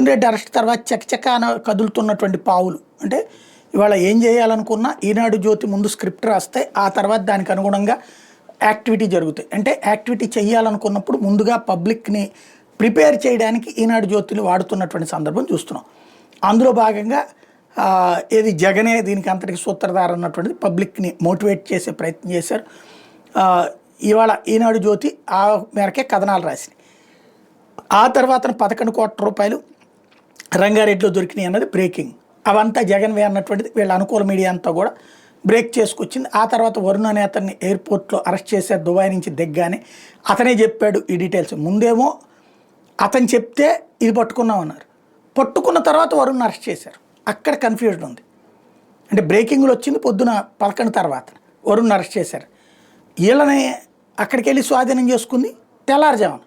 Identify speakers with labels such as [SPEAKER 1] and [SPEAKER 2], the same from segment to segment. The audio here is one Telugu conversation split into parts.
[SPEAKER 1] మిథున్ రెడ్డి అరెస్ట్ తర్వాత చకచక కదులుతున్నటువంటి పావులు అంటే ఇవాళ ఏం చేయాలనుకున్నా ఈనాడు జ్యోతి ముందు స్క్రిప్ట్ రాస్తే ఆ తర్వాత దానికి అనుగుణంగా యాక్టివిటీ జరుగుతాయి. అంటే యాక్టివిటీ చేయాలనుకున్నప్పుడు ముందుగా పబ్లిక్ని ప్రిపేర్ చేయడానికి ఈనాడు జ్యోతిని వాడుతున్నటువంటి సందర్భం చూస్తున్నాం. అందులో భాగంగా ఏది జగనే దీనికి అంతటికి సూత్రధార అన్నటువంటిది పబ్లిక్ని మోటివేట్ చేసే ప్రయత్నం చేశారు. ఇవాళ ఈనాడు జ్యోతి ఆ మేరకే కథనాలు రాసినాయి. ఆ తర్వాత 11 కోట్ల రూపాయలు రంగారెడ్డిలో దొరికినాయి అన్నది బ్రేకింగ్. అవంతా జగన్వే అన్నటువంటిది వీళ్ళ అనుకూల మీడియా అంతా కూడా బ్రేక్ చేసుకొచ్చింది. ఆ తర్వాత వరుణ్ అనే అతన్ని ఎయిర్పోర్ట్లో అరెస్ట్ చేశారు. దుబాయ్ నుంచి దిగ్గానే అతనే చెప్పాడు ఈ డీటెయిల్స్. ముందేమో అతను చెప్తే ఇది పట్టుకున్నామన్నారు, పట్టుకున్న తర్వాత వరుణ్ అరెస్ట్ చేశారు. అక్కడ కన్ఫ్యూజన్ ఉంది. అంటే బ్రేకింగ్లో వచ్చింది పొద్దున 11 తర్వాత వరుణ్ అరెస్ట్ చేశారు. వీళ్ళని అక్కడికి వెళ్ళి స్వాధీనం చేసుకుంది తెల్లారుజామున.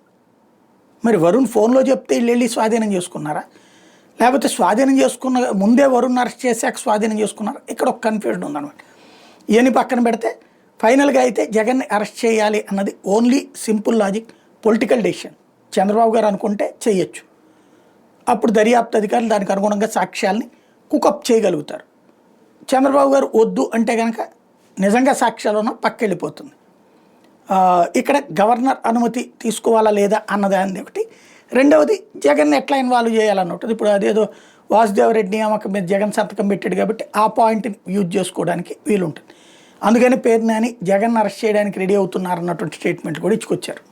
[SPEAKER 1] మరి వరుణ్ ఫోన్లో చెప్తే వీళ్ళు వెళ్ళి స్వాధీనం చేసుకున్నారా, లేకపోతే స్వాధీనం చేసుకున్న ముందే వరుణ్ అరెస్ట్ చేశాక స్వాధీనం చేసుకున్నారా? ఇక్కడ ఒక కన్ఫ్యూజన్ ఉందన్నమాట. ఇవన్నీ పక్కన పెడితే ఫైనల్గా అయితే జగన్ని అరెస్ట్ చేయాలి అన్నది only simple logic, political decision. Chandrababu గారు అనుకుంటే చేయొచ్చు. అప్పుడు దర్యాప్తు అధికారులు దానికి అనుగుణంగా సాక్ష్యాలని కుకప్ చేయగలుగుతారు. చంద్రబాబు గారు వద్దు అంటే కనుక నిజంగా సాక్ష్యాలు ఉన్న పక్కెళ్ళిపోతుంది. ఇక్కడ గవర్నర్ అనుమతి తీసుకోవాలా లేదా అన్నదాన్ని ఒకటి. రెండవది జగన్ ఎట్లా ఇన్వాల్వ్ చేయాలన్నట్టు. ఇప్పుడు అదేదో వాసుదేవరెడ్డి నియామకం మీద జగన్ సంతకం పెట్టాడు కాబట్టి ఆ పాయింట్ని యూజ్ చేసుకోవడానికి వీలుంటుంది. అందుకని పేరు నాని జగన్ అరెస్ట్ చేయడానికి రెడీ అవుతున్నారన్నటువంటి స్టేట్మెంట్ కూడా ఇచ్చుకొచ్చారు.